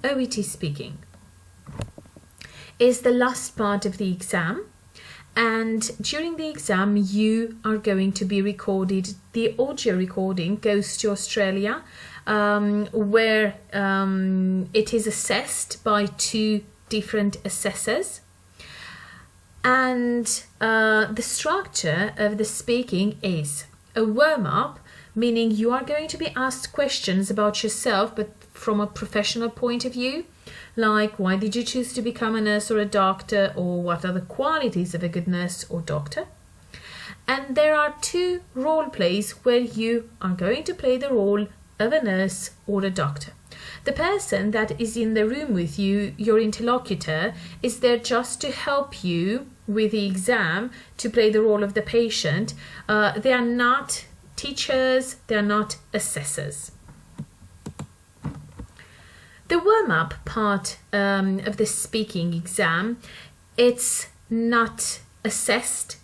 OET speaking is the last part of the exam, and during the exam you are going to be recorded. The audio recording goes to Australia, where it is assessed by 2 different assessors. And the structure of the speaking is a warm-up, meaning you are going to be asked questions about yourself, but from a professional point of view, like why did you choose to become a nurse or a doctor, or what are the qualities of a good nurse or doctor. And there are 2 role plays where you are going to play the role of a nurse or a doctor. The person that is in the room with you, your interlocutor, is there just to help you with the exam, to play the role of the patient. They are not teachers, they are not assessors. The warm-up part of the speaking exam, it's not assessed,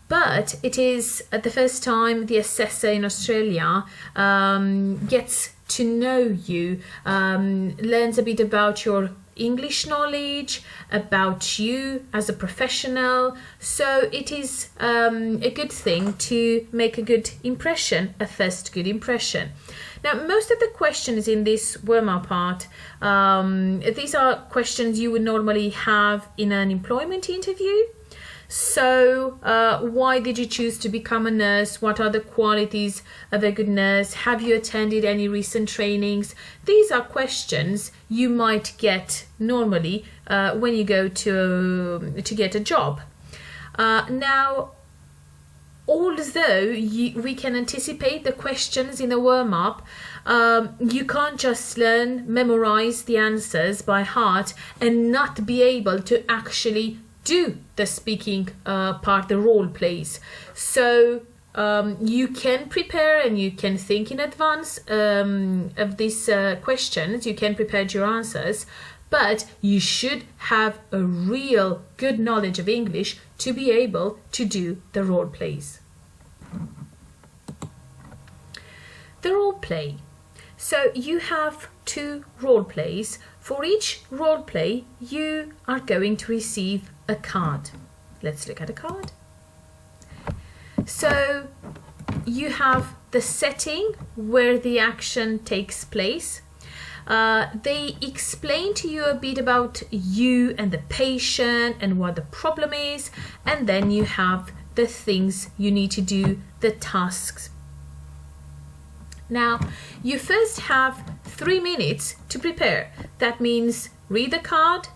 but it is the first time the assessor in Australia gets to know you, learns a bit about your English knowledge, about you as a professional. So it is a good thing to make a good impression, a first good impression. Now, most of the questions in this warm-up part, these are questions you would normally have in an employment interview. So why did you choose to become a nurse? What are the qualities of a good nurse? Have you attended any recent trainings? These are questions you might get normally when you go to get a job. Now, although we can anticipate the questions in the warm-up, you can't just memorize the answers by heart and not be able to actually do the speaking part, the role plays. So you can prepare and you can think in advance of these questions. You can prepare your answers, but you should have a real good knowledge of English to be able to do the role plays. The role play. So you have 2 role plays. For each role play, you are going to receive a card. Let's look at a card. So you have the setting where the action takes place. They explain to you a bit about you and the patient and what the problem is, and then you have the things you need to do, the tasks. Now, you first have 3 minutes to prepare. That means read the card,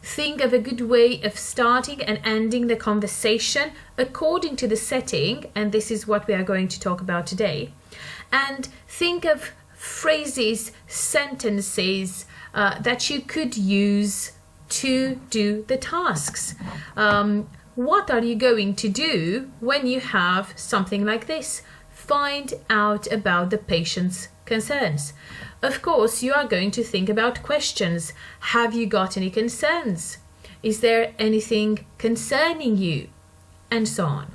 think of a good way of starting and ending the conversation according to the setting, and this is what we are going to talk about today. And think of phrases, sentences that you could use to do the tasks. What are you going to do when you have something like this? Find out about the patient's concerns. Of course, you are going to think about questions. Have you got any concerns? Is there anything concerning you? And so on.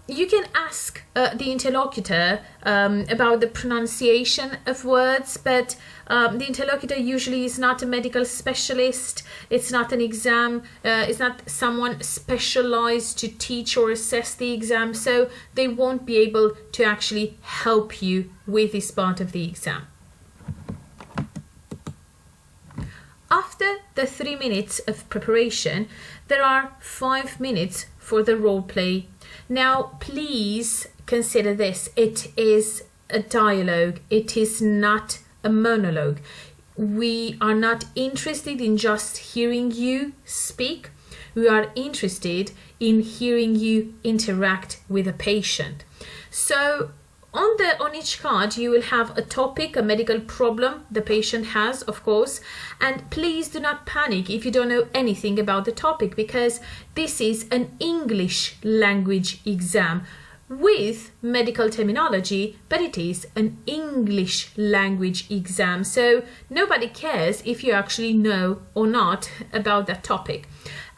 You can ask the interlocutor about the pronunciation of words, but the interlocutor usually is not a medical specialist. It's not an exam. It's not someone specialized to teach or assess the exam, so they won't be able to actually help you with this part of the exam. After the 3 minutes of preparation, there are 5 minutes for the role play. Now, please consider this. It is a dialogue. It is not a monologue. We are not interested in just hearing you speak. We are interested in hearing you interact with a patient. So on each card, you will have a topic, a medical problem the patient has, of course. And please do not panic if you don't know anything about the topic, because this is an English language exam with medical terminology, but it is an English language exam. So nobody cares if you actually know or not about that topic.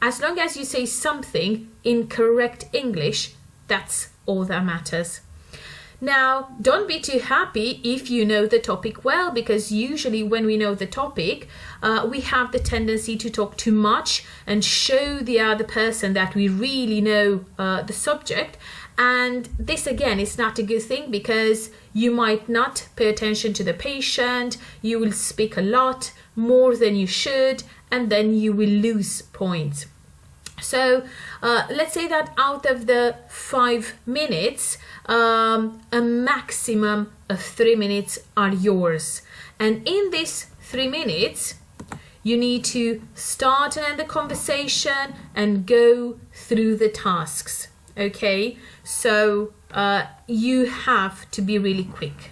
As long as you say something in correct English, that's all that matters. Now, don't be too happy if you know the topic well, because usually when we know the topic, we have the tendency to talk too much and show the other person that we really know the subject. And this again is not a good thing, because you might not pay attention to the patient, you will speak a lot more than you should, and then you will lose points. So let's say that out of the 5 minutes, a maximum of 3 minutes are yours. And in these 3 minutes, you need to start and end the conversation and go through the tasks. Okay, so you have to be really quick.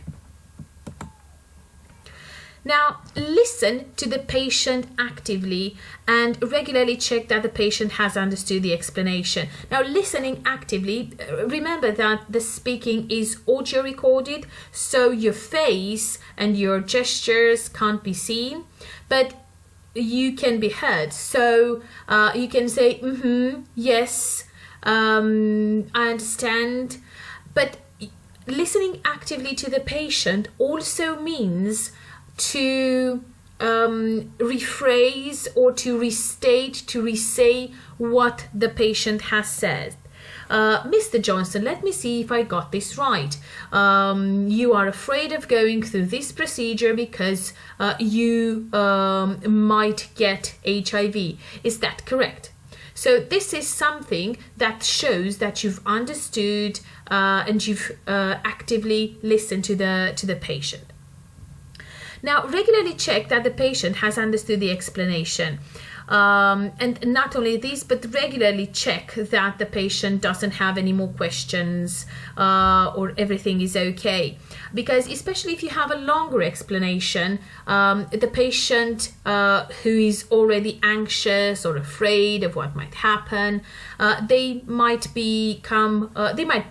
Now, listen to the patient actively and regularly check that the patient has understood the explanation. Now, listening actively, remember that the speaking is audio recorded, so your face and your gestures can't be seen, but you can be heard. So you can say, yes, I understand. But listening actively to the patient also means to rephrase or to restate, to re-say what the patient has said. Mr. Johnson, let me see if I got this right. You are afraid of going through this procedure because you might get HIV. Is that correct? So this is something that shows that you've understood and you've actively listened to the patient. Now, regularly check that the patient has understood the explanation. And not only this, but regularly check that the patient doesn't have any more questions or everything is okay. Because especially if you have a longer explanation, the patient who is already anxious or afraid of what might happen, they might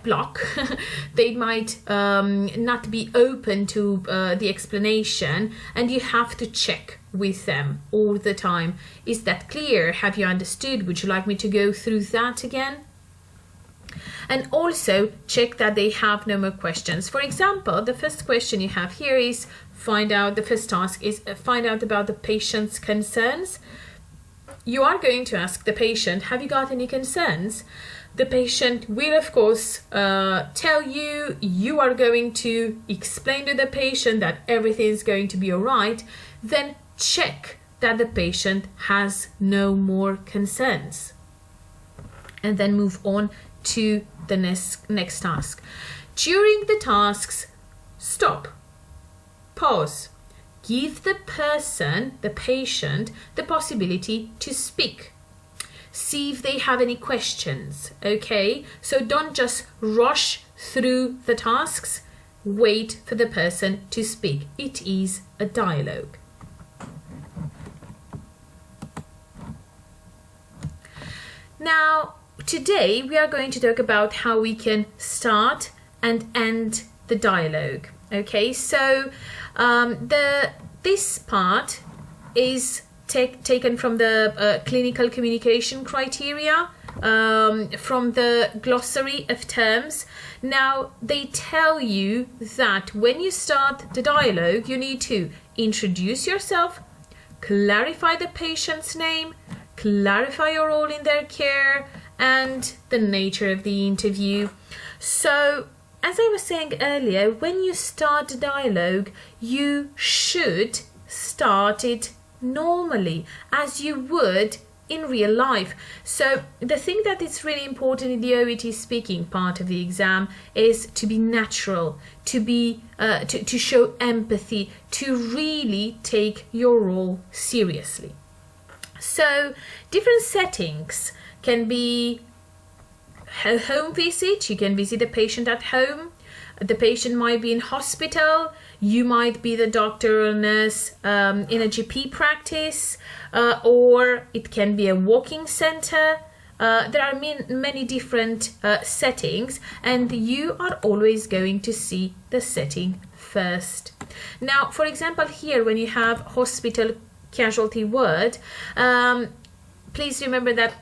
block, they might not be open to the explanation, and you have to check with them all the time. Is that clear? Have you understood? Would you like me to go through that again? And also check that they have no more questions. For example, the first question you have here is the first task is find out about the patient's concerns. You are going to ask the patient, have you got any concerns? The patient will, of course, tell you. You are going to explain to the patient that everything is going to be all right. Then check that the patient has no more concerns. And then move on to the next task. During the tasks, stop, pause, give the patient, the possibility to speak. See if they have any questions, okay? So don't just rush through the tasks, wait for the person to speak. It is a dialogue. Now, today we are going to talk about how we can start and end the dialogue. Okay, so this part is taken from the clinical communication criteria, from the glossary of terms. Now, they tell you that when you start the dialogue, you need to introduce yourself, clarify the patient's name, clarify your role in their care, and the nature of the interview. So, as I was saying earlier, when you start a dialogue, you should start it normally, as you would in real life. So, the thing that is really important in the OET speaking part of the exam is to be natural, to be to show empathy, to really take your role seriously. So, different settings can be a home visit. You can visit the patient at home. The patient might be in hospital. You might be the doctor or nurse in a GP practice, or it can be a walking center. There are many different settings, and you are always going to see the setting first. Now, for example, here when you have hospital casualty ward, please remember that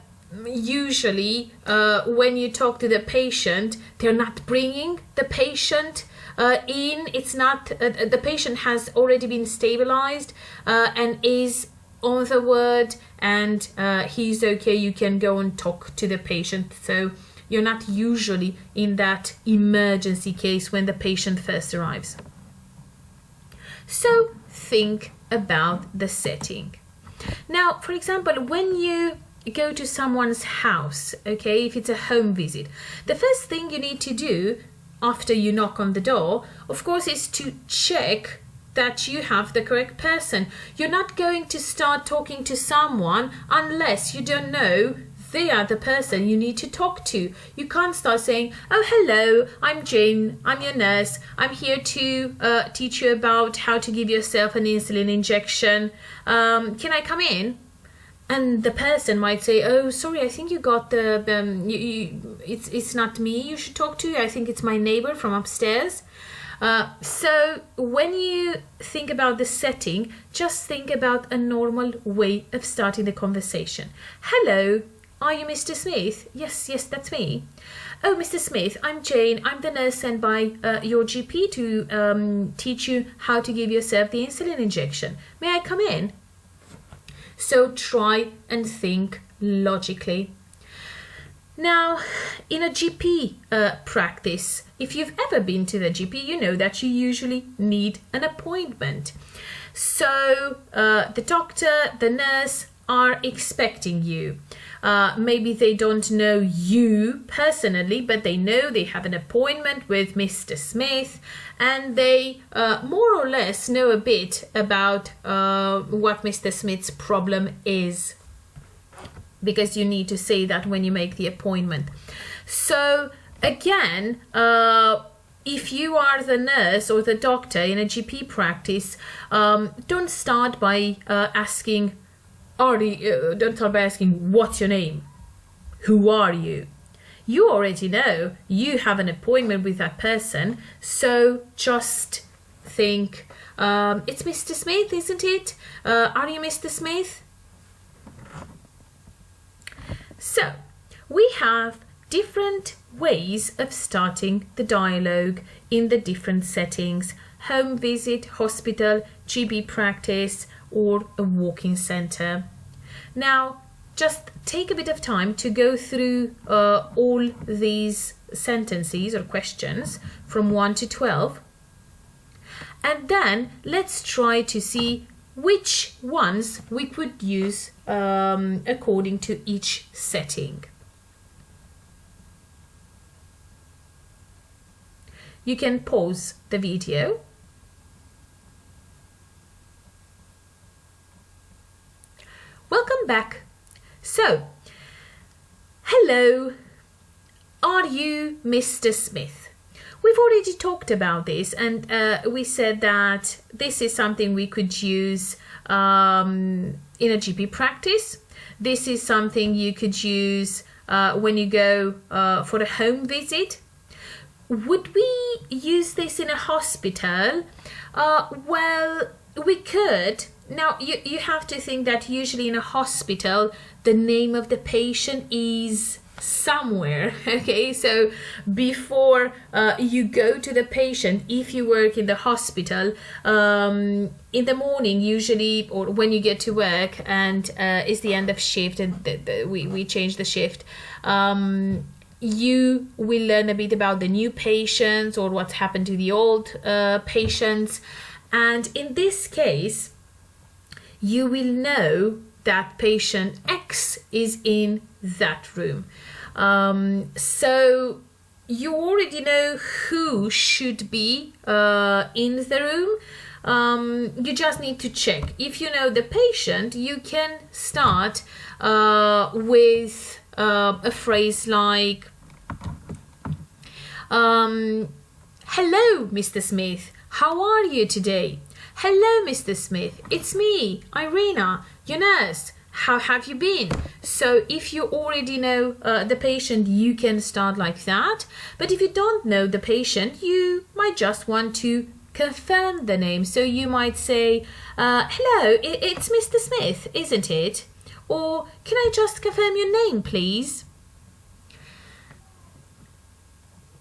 usually when you talk to the patient, they're not bringing the patient in. It's not, the patient has already been stabilized and is on the ward, and he's okay. You can go and talk to the patient. So you're not usually in that emergency case when the patient first arrives. So think about the setting. Now, for example, when you go to someone's house, okay, if it's a home visit, the first thing you need to do after you knock on the door, of course, is to check that you have the correct person. You're not going to start talking to someone unless you don't know they are the person you need to talk to. You can't start saying, oh, hello, I'm Jane, I'm your nurse. I'm here to teach you about how to give yourself an insulin injection. Can I come in? And the person might say, oh, sorry, I think you got the, it's not me you should talk to. I think it's my neighbor from upstairs. So when you think about the setting, just think about a normal way of starting the conversation. Hello, are you Mr. Smith? Yes, that's me. Oh, Mr. Smith, I'm Jane. I'm the nurse sent by your GP to teach you how to give yourself the insulin injection. May I come in? So try and think logically. Now, in a GP practice, if you've ever been to the GP, you know that you usually need an appointment. So the doctor, the nurse are expecting you. Maybe they don't know you personally, but they know they have an appointment with Mr. Smith, and they more or less know a bit about what Mr. Smith's problem is, because you need to say that when you make the appointment. So again, if you are the nurse or the doctor in a GP practice, don't start by asking what's your name, who are you. You already know you have an appointment with that person, so just think, it's Mr. Smith, isn't it? Are you Mr. Smith? So we have different ways of starting the dialogue in the different settings: home visit, hospital, GP practice, or a walk-in centre. Now, just take a bit of time to go through all these sentences or questions from 1 to 12, and then let's try to see which ones we could use according to each setting. You can pause the video. Welcome back. So, hello, are you Mr. Smith? We've already talked about this, and we said that this is something we could use in a GP practice. This is something you could use when you go for a home visit. Would we use this in a hospital? Well, we could. Now, you have to think that usually in a hospital, the name of the patient is somewhere, okay? So before you go to the patient, if you work in the hospital, in the morning usually, or when you get to work and it's the end of shift and we change the shift, you will learn a bit about the new patients or what's happened to the old patients. And in this case, you will know that patient X is in that room. So you already know who should be in the room. You just need to check. If you know the patient, you can start with a phrase like, hello, Mr. Smith. How are you today? Hello, Mr. Smith. It's me, Irina, your nurse. How have you been? So if you already know the patient, you can start like that. But if you don't know the patient, you might just want to confirm the name. So you might say, hello, it's Mr. Smith, isn't it? Or can I just confirm your name, please?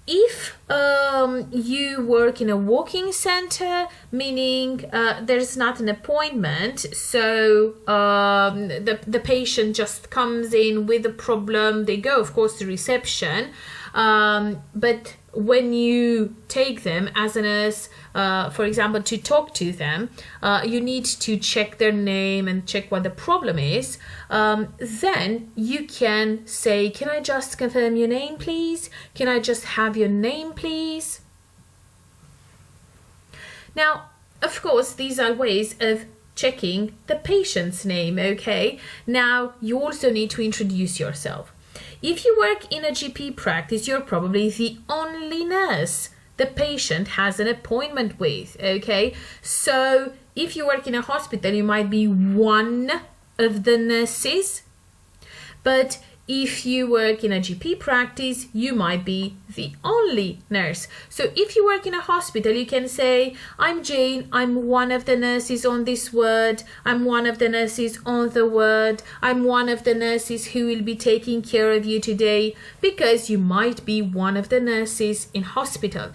If you work in a walk-in center, meaning there's not an appointment, so the patient just comes in with a problem, they go, of course, to reception, but when you take them as a nurse, for example, to talk to them, you need to check their name and check what the problem is. Then you can say, can I just confirm your name, please? Can I just have your name, please? Now, of course, these are ways of checking the patient's name, okay? Now, you also need to introduce yourself. If you work in a GP practice, you're probably the only nurse the patient has an appointment with, okay? So if you work in a hospital, you might be one of the nurses, but if you work in a GP practice, you might be the only nurse. So if you work in a hospital, you can say, I'm Jane, I'm one of the nurses on this ward, I'm one of the nurses on the ward, I'm one of the nurses who will be taking care of you today, because you might be one of the nurses in hospital.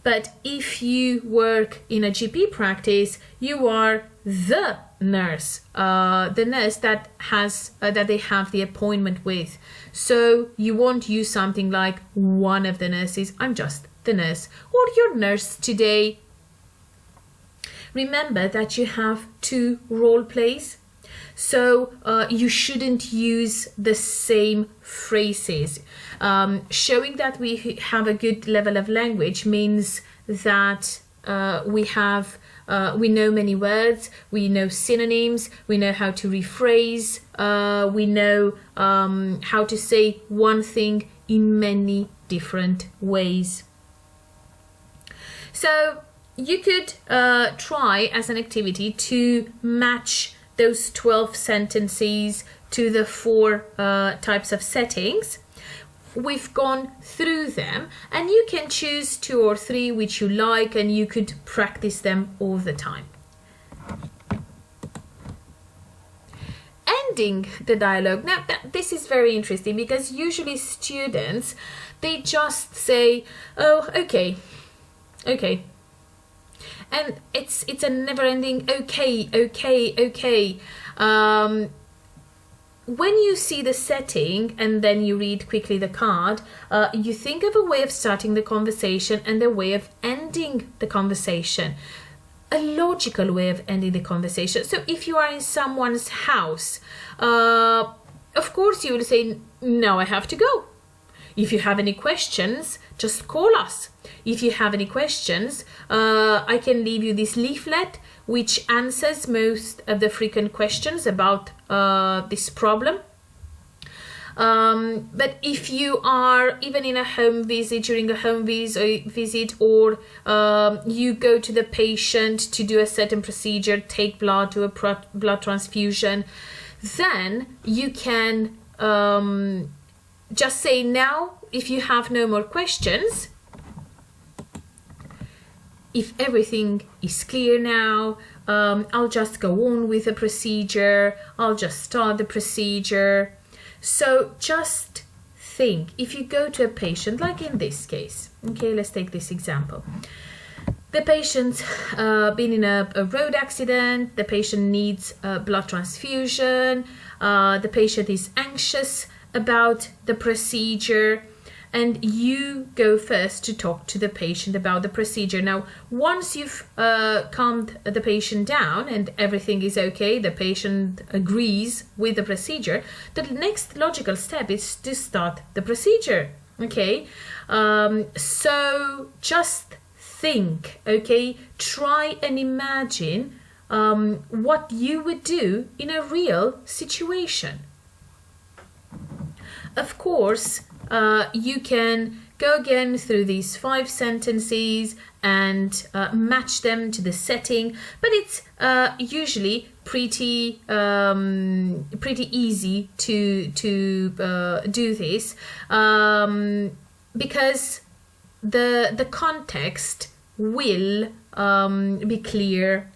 But if you work in a GP practice, you are the nurse that has that they have the appointment with. So you won't use something like one of the nurses, I'm just the nurse, or your nurse today. Remember that you have 2 role plays, so you shouldn't use the same phrases. Showing that we have a good level of language means that we know many words, we know synonyms, we know how to rephrase, we know how to say one thing in many different ways. So you could try as an activity to match those 12 sentences to the 4 types of settings. We've gone through them, and you can choose 2 or 3 which you like, and you could practice them all the time. Ending the dialogue. Now, this is very interesting, because usually students, they just say, oh, okay. And it's a never-ending okay. When you see the setting and then you read quickly the card, you think of a way of starting the conversation and a way of ending the conversation. A logical way of ending the conversation. So if you are in someone's house, of course you will say, now I have to go. If you have any questions, just call us. If you have any questions, I can leave you this leaflet which answers most of the frequent questions about this problem. But if you are even in a home visit, during a home visit, or you go to the patient to do a certain procedure, take blood, do a blood transfusion, then you can just say, now, if you have no more questions, if everything is clear now, I'll just go on with the procedure, I'll just start the procedure. So just think, if you go to a patient, like in this case, okay, let's take this example. The patient's been in a road accident, the patient needs a blood transfusion, the patient is anxious about the procedure, and you go first to talk to the patient about the procedure. Now, once you've calmed the patient down and everything is okay, the patient agrees with the procedure, the next logical step is to start the procedure, okay? So just think, okay? Try and imagine what you would do in a real situation. Of course, you can go again through these 5 sentences and match them to the setting, but it's usually pretty easy to do this because the context will be clear